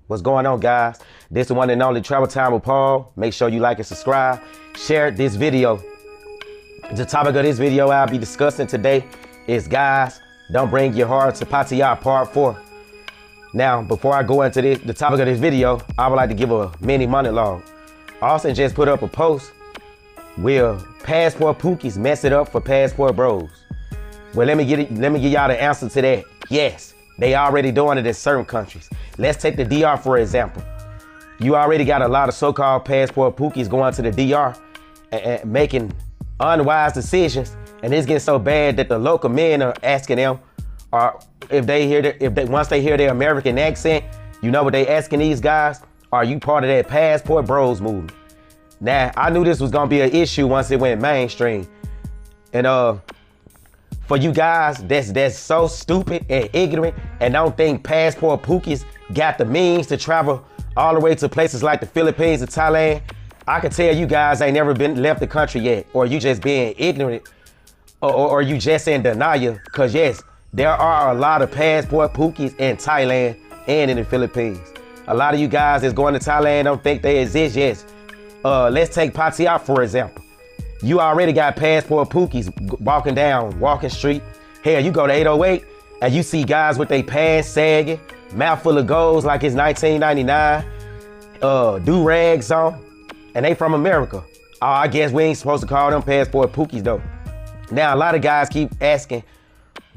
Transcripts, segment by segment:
What's going on, guys? This is the one and only Travel Time with Paul. Make sure you like and subscribe. Share this video. The topic of this video I'll be discussing today is, guys, don't bring your heart to Pattaya Part 4. Now, before I go into the topic of this video, I would like to give a mini monologue. Austin just put up a post. Will passport Pookies mess it up for passport bros? Well, let me give y'all the answer to that. Yes, they already doing it in certain countries. Let's take the DR for example. You already got a lot of so-called passport Pookies going to the DR and making unwise decisions, and it's getting so bad that the local men are asking them, or once they hear their American accent, you know what they asking these guys? Are you part of that passport bros movement? Now, I knew this was gonna be an issue once it went mainstream, and for you guys that's so stupid and ignorant and don't think passport Pookies got the means to travel all the way to places like the Philippines and Thailand, I can tell you guys ain't never left the country yet, or you just being ignorant, or you just in denial. Cause yes, there are a lot of passport Pookies in Thailand and in the Philippines. A lot of you guys that's going to Thailand don't think they exist. Yes, let's take Pattaya for example. You already got passport Pookies walking down Walking Street. Hell, you go to 808 and you see guys with their pants sagging, mouth full of golds like it's 1999, do-rags on, and they from America. I guess we ain't supposed to call them passport Pookies though. Now, a lot of guys keep asking,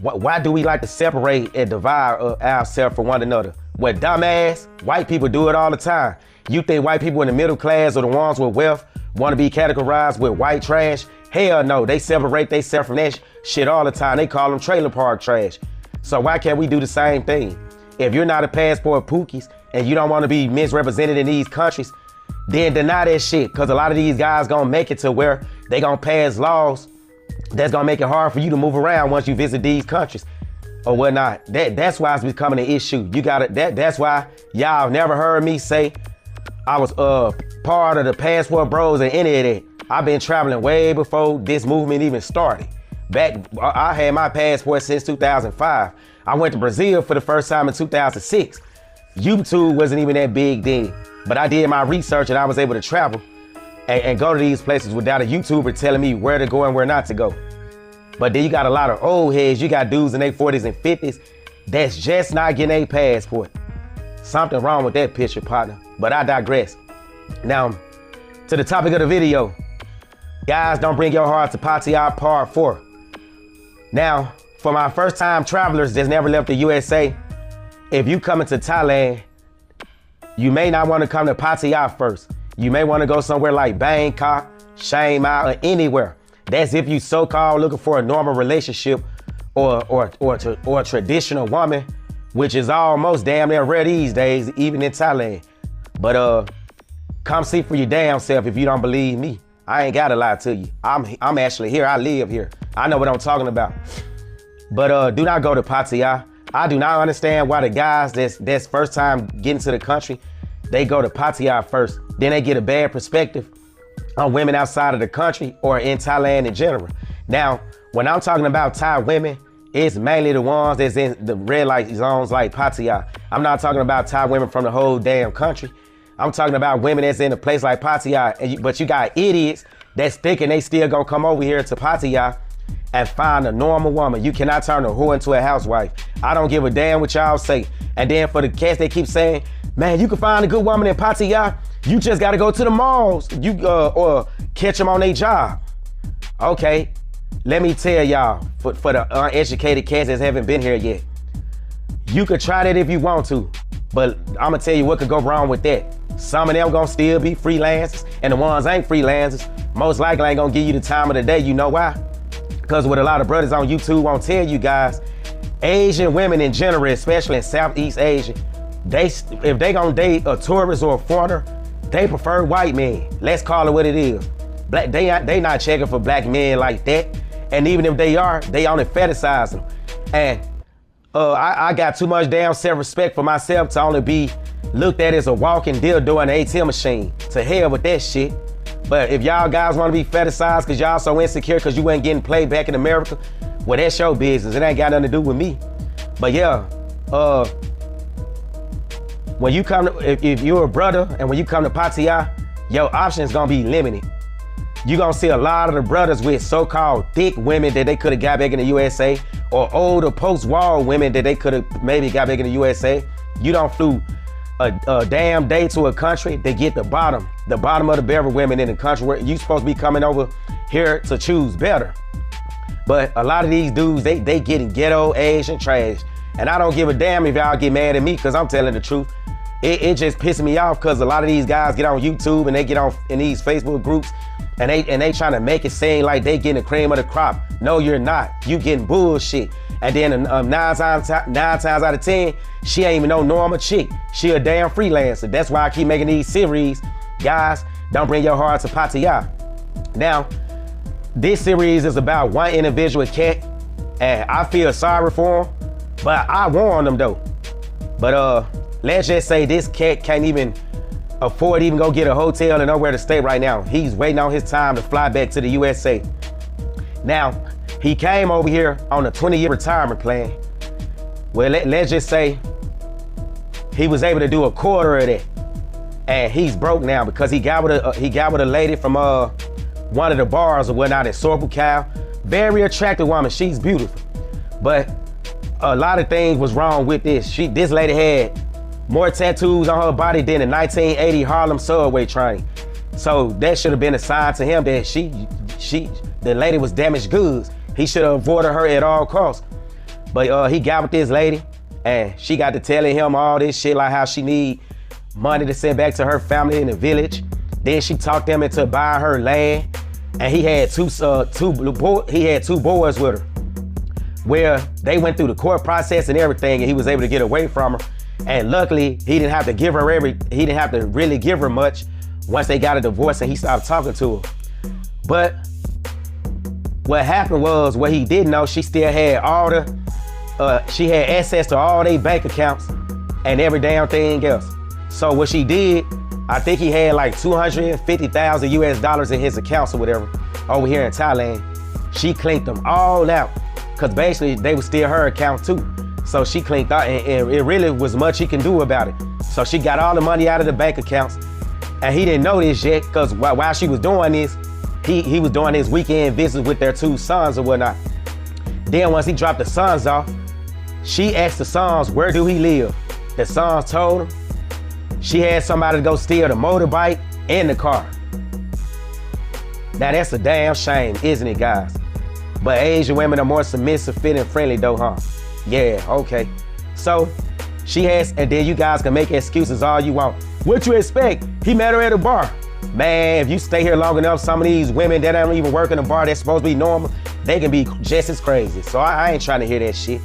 why do we like to separate and divide ourselves from one another? Well, dumbass, white people do it all the time. You think white people in the middle class or the ones with wealth want to be categorized with white trash? Hell no, they separate themselves from that shit all the time. They call them trailer park trash. So why can't we do the same thing? If you're not a passport Pookies and you don't want to be misrepresented in these countries, then deny that shit. Cause a lot of these guys gonna make it to where they gonna pass laws that's gonna make it hard for you to move around once you visit these countries or whatnot. That's why it's becoming an issue. You gotta, that's why y'all never heard me say I was part of the passport bros and any of that. I've been traveling way before this movement even started. I had my passport since 2005. I went to Brazil for the first time in 2006. YouTube wasn't even that big then, but I did my research and I was able to travel and go to these places without a YouTuber telling me where to go and where not to go. But then you got a lot of old heads. You got dudes in their 40s and 50s that's just not getting a passport. Something wrong with that picture, partner. But I digress. Now, to the topic of the video. Guys, don't bring your heart to Pattaya Part 4. Now, for my first time travelers that's never left the USA, if you coming to Thailand, you may not want to come to Pattaya first. You may want to go somewhere like Bangkok, Chiang Mai, or anywhere. That's if you so-called looking for a normal relationship or a traditional woman, which is almost damn near rare these days, even in Thailand. But come see for your damn self if you don't believe me. I ain't gotta lie to you. I'm actually here. I live here. I know what I'm talking about. But do not go to Pattaya. I do not understand why the guys that's first time getting to the country, they go to Pattaya first. Then they get a bad perspective on women outside of the country or in Thailand in general. Now, when I'm talking about Thai women, it's mainly the ones that's in the red light zones like Pattaya. I'm not talking about Thai women from the whole damn country. I'm talking about women that's in a place like Pattaya, but you got idiots that's thinking they still gonna come over here to Pattaya and find a normal woman. You cannot turn a whore into a housewife. I don't give a damn what y'all say. And then for the cats that keep saying, man, you can find a good woman in Pattaya, you just gotta go to the malls, or catch them on their job. Okay, let me tell y'all, for the uneducated cats that haven't been here yet, you could try that if you want to, but I'ma tell you what could go wrong with that. Some of them gonna still be freelancers, and the ones ain't freelancers, most likely ain't gonna give you the time of the day. You know why? Because what a lot of brothers on YouTube won't tell you guys, Asian women in general, especially in Southeast Asia, if they gonna date a tourist or a foreigner, they prefer white men. Let's call it what it is. They not checking for black men like that. And even if they are, they only fetishize them. And I got too much damn self-respect for myself to only be looked at as a walking dildo in an ATM machine. To hell with that shit. But if y'all guys want to be fetishized because y'all so insecure because you ain't getting played back in America, well, that's your business. It ain't got nothing to do with me. But yeah, when you come to, if you're a brother and when you come to Pattaya, your options gonna be limited. You're gonna see a lot of the brothers with so-called thick women that they could have got back in the USA, or older post-war women that they could have maybe got back in the USA. You don't flew a damn day to a country to get the bottom of the barrel women in the country where you supposed to be coming over here to choose better. But a lot of these dudes, they getting ghetto, Asian trash. And I don't give a damn if y'all get mad at me because I'm telling the truth. It just pisses me off because a lot of these guys get on YouTube and they get on in these Facebook groups and they trying to make it seem like they getting the cream of the crop. No, you're not. You getting bullshit. And then 9 times out of 10, she ain't even no normal chick. She a damn freelancer. That's why I keep making these series. Guys, don't bring your heart to Pattaya. Now, this series is about one individual cat, and I feel sorry for him, but I warned him though. But let's just say this cat can't even afford to even go get a hotel and nowhere to stay right now. He's waiting on his time to fly back to the USA. Now, he came over here on a 20-year retirement plan. Well, let's just say he was able to do a quarter of that, and he's broke now because he got with a lady from one of the bars or whatnot in Pookies. Very attractive woman. She's beautiful, but a lot of things was wrong with this. This lady had more tattoos on her body than a 1980 Harlem subway train. So that should have been a sign to him that the lady was damaged goods. He should have avoided her at all costs. But he got with this lady and she got to telling him all this shit, like how she need money to send back to her family in the village. Then she talked him into buying her land, and he had two boys with her, where they went through the court process and everything, and he was able to get away from her. And luckily, he didn't have to really give her much once they got a divorce and he stopped talking to her. But what happened was, what he didn't know, she still had she had access to all their bank accounts and every damn thing else. So what she did, I think he had like 250,000 US dollars in his accounts or whatever over here in Thailand. She cleaned them all out because basically they were still her account too. So she cleaned out, and it really was much he can do about it. So she got all the money out of the bank accounts, and he didn't know this yet because while she was doing this, he was doing his weekend visits with their 2 sons or whatnot. Then once he dropped the sons off, she asked the sons, where do he live? The sons told him. She had somebody to go steal the motorbike and the car. Now that's a damn shame, isn't it, guys? But Asian women are more submissive, fit, and friendly though, huh? Yeah, okay. So she has, and then you guys can make excuses all you want. What you expect? He met her at a bar. Man, if you stay here long enough, some of these women that don't even work in a bar that's supposed to be normal, they can be just as crazy. So I ain't trying to hear that shit.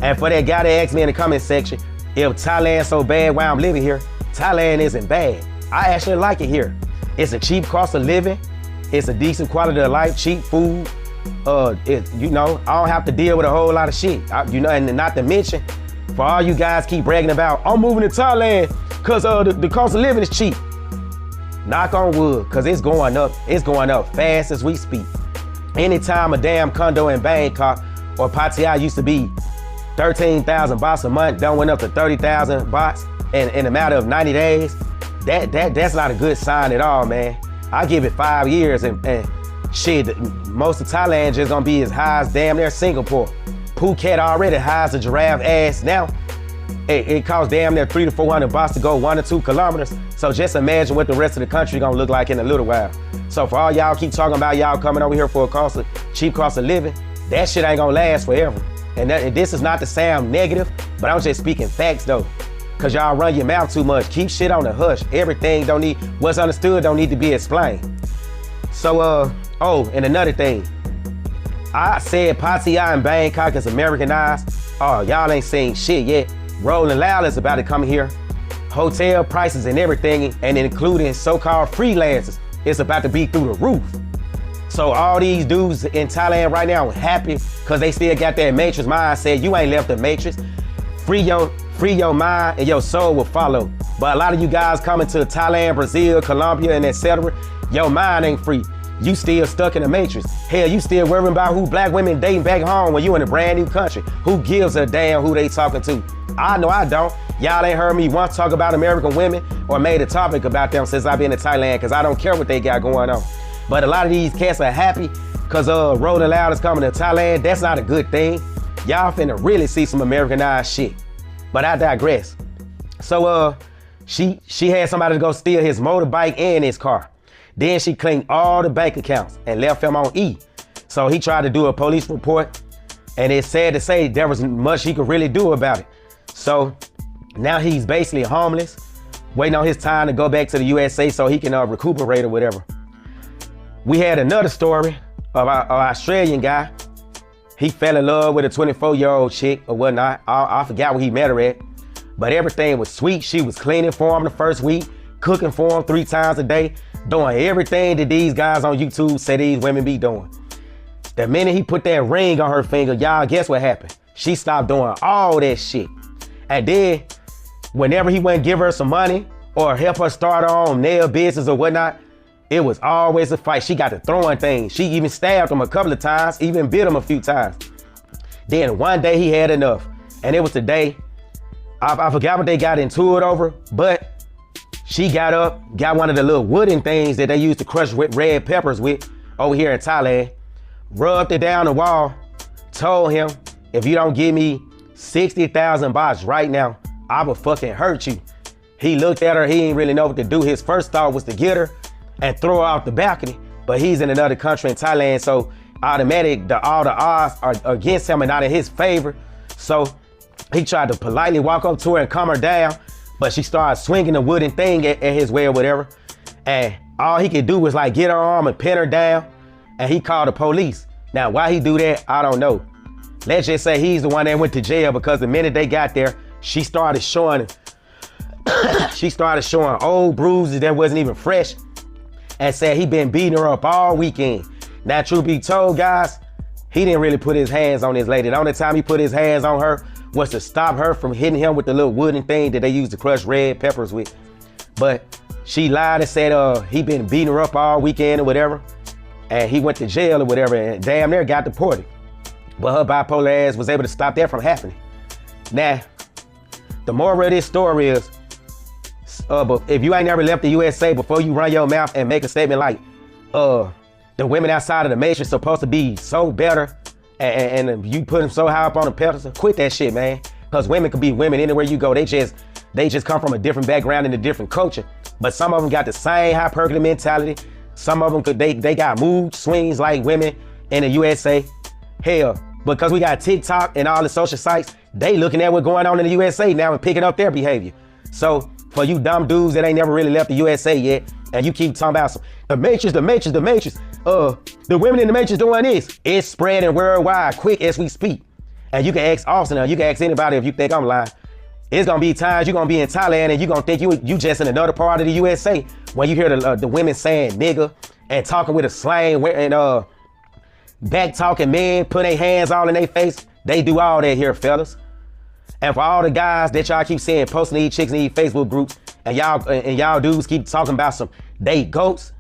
And for that guy that asked me in the comment section, if Thailand's so bad while I'm living here, Thailand isn't bad. I actually like it here. It's a cheap cost of living. It's a decent quality of life, cheap food. I don't have to deal with a whole lot of shit. And not to mention, for all you guys keep bragging about, I'm moving to Thailand because the cost of living is cheap. Knock on wood, because it's going up. It's going up fast as we speak. Anytime a damn condo in Bangkok or Pattaya used to be 13,000 bahts a month, done went up to 30,000 bahts in a matter of 90 days, that's not a good sign at all, man. I give it 5 years and shit, most of Thailand just gonna be as high as damn near Singapore. Phuket already high as a giraffe ass now. It costs damn near 300 to 400 bahts to go 1 or 2 kilometers. So just imagine what the rest of the country gonna look like in a little while. So for all y'all keep talking about y'all coming over here for a cheap cost of living, that shit ain't gonna last forever. And this is not to sound negative, but I'm just speaking facts though. Cause y'all run your mouth too much. Keep shit on the hush. Everything what's understood don't need to be explained. So, and another thing. I said Pattaya and Bangkok is Americanized. Oh, y'all ain't seen shit yet. Rolling Loud is about to come here. Hotel prices and everything, and including so-called freelancers, it's about to be through the roof. So all these dudes in Thailand right now are happy because they still got that Matrix mindset. You ain't left the Matrix. Free your mind and your soul will follow. But a lot of you guys coming to Thailand, Brazil, Colombia, and etc., your mind ain't free. you still stuck in the matrix. Hell, you still worrying about who black women dating back home when you in a brand new country. Who gives a damn who they talking to? I know I don't. Y'all ain't heard me once talk about American women or made a topic about them since I've been to Thailand, because I don't care what they got going on. But a lot of these cats are happy because Rolling Loud is coming to Thailand. That's not a good thing. Y'all finna really see some Americanized shit. But I digress. So she had somebody to go steal his motorbike and his car. Then she claimed all the bank accounts and left him on E. So he tried to do a police report, and it's sad to say there was much he could really do about it. So now he's basically homeless, waiting on his time to go back to the USA so he can recuperate or whatever. We had another story of an Australian guy. He fell in love with a 24-year-old chick or whatnot. I forgot where he met her at, but everything was sweet. She was cleaning for him the first week, cooking for him 3 times a day, doing everything that these guys on YouTube say these women be doing. The minute he put that ring on her finger, y'all guess what happened? She stopped doing all that shit. And then whenever he went give her some money or help her start her own nail business or whatnot, it was always a fight. She got to throwing things. She even stabbed him a couple of times, even bit him a few times. Then one day he had enough. And it was the day, I forgot what they got into it over, but she got up, got one of the little wooden things that they used to crush red peppers with over here in Thailand, rubbed it down the wall, told him, if you don't give me 60,000 bahts right now, I will fucking hurt you. He looked at her, he didn't really know what to do. His first thought was to get her and throw her off the balcony, but he's in another country in Thailand, so automatic, all the odds are against him and not in his favor. So he tried to politely walk up to her and calm her down, but she started swinging the wooden thing at his way or whatever, and all he could do was like get her arm and pin her down, and he called the police. Now, why he do that, I don't know. Let's just say he's the one that went to jail, because the minute they got there, she started showing old bruises that wasn't even fresh, and said he been beating her up all weekend. Now, truth be told, guys, he didn't really put his hands on this lady. The only time he put his hands on her was to stop her from hitting him with the little wooden thing that they used to crush red peppers with. But she lied and said he been beating her up all weekend or whatever, and he went to jail or whatever, and damn near got deported. But her bipolar ass was able to stop that from happening. Now, the moral of this story is, but if you ain't never left the USA, before you run your mouth and make a statement like, the women outside of the matrix supposed to be so better, and you put them so high up on the pedestal, quit that shit, man. Because women can be women anywhere you go. They just come from a different background and a different culture. But some of them got the same hypergamy mentality. Some of them, they got mood swings like women in the USA. Hell, because we got TikTok and all the social sites, they looking at what's going on in the USA now and picking up their behavior. So for you dumb dudes that ain't never really left the USA yet, and you keep talking about the matrix, the women in the matrix doing this, it's spreading worldwide quick as we speak. And you can ask Austin, or you can ask anybody if you think I'm lying. It's gonna be times you're gonna be in Thailand and you're gonna think you just in another part of the USA when you hear the women saying nigga and talking with a slang and back talking men, putting their hands all in their face. They do all that here, fellas. And for all the guys that y'all keep saying, posting these chicks in these Facebook groups, and y'all dudes keep talking about they goats,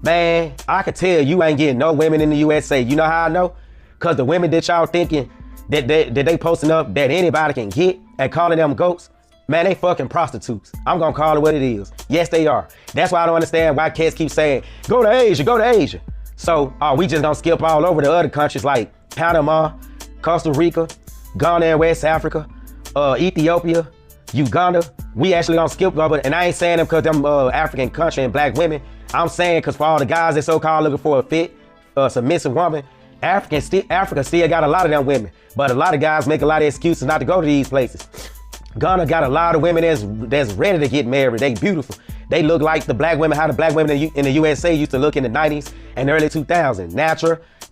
man, I can tell you ain't getting no women in the USA. You know how I know? Cause the women that y'all thinking that they posting up that anybody can get and calling them goats, man, they fucking prostitutes. I'm gonna call it what it is. Yes, they are. That's why I don't understand why cats keep saying, go to Asia, go to Asia. So we just gonna skip all over the other countries like Panama, Costa Rica, Ghana and West Africa, Ethiopia, Uganda. We actually gonna skip over, and I ain't saying them because them African country and black women. I'm saying because for all the guys that so-called looking for a fit, submissive woman, Africa still got a lot of them women, but a lot of guys make a lot of excuses not to go to these places. Ghana got a lot of women that's ready to get married. They beautiful. They look like the black women, how the black women in the USA used to look in the 90s and early 2000s.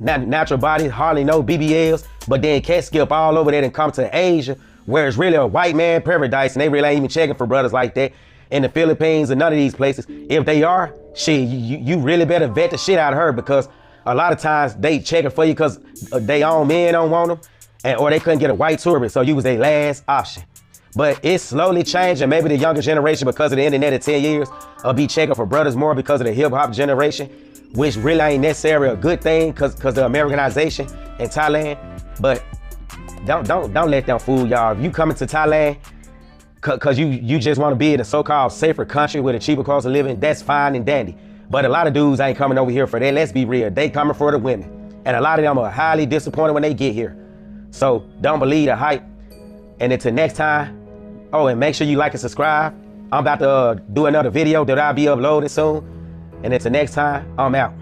Natural body, hardly no BBLs, but then cats skip all over that and come to Asia, where it's really a white man paradise, and they really ain't even checking for brothers like that in the Philippines and none of these places. If they are, shit, you really better vet the shit out of her, because a lot of times they checking for you because they own men don't want them, or they couldn't get a white tourist, so you was their last option. But it's slowly changing. Maybe the younger generation, because of the internet in 10 years, will be checking for brothers more because of the hip hop generation. which really ain't necessarily a good thing because the Americanization in Thailand. But don't let them fool y'all. If you coming to Thailand because you just want to be in a so-called safer country with a cheaper cost of living, that's fine and dandy. But a lot of dudes ain't coming over here for that. Let's be real. They coming for the women. And a lot of them are highly disappointed when they get here. So don't believe the hype. And until next time, oh, and make sure you like and subscribe. I'm about to do another video that I'll be uploading soon. And until next time, I'm out.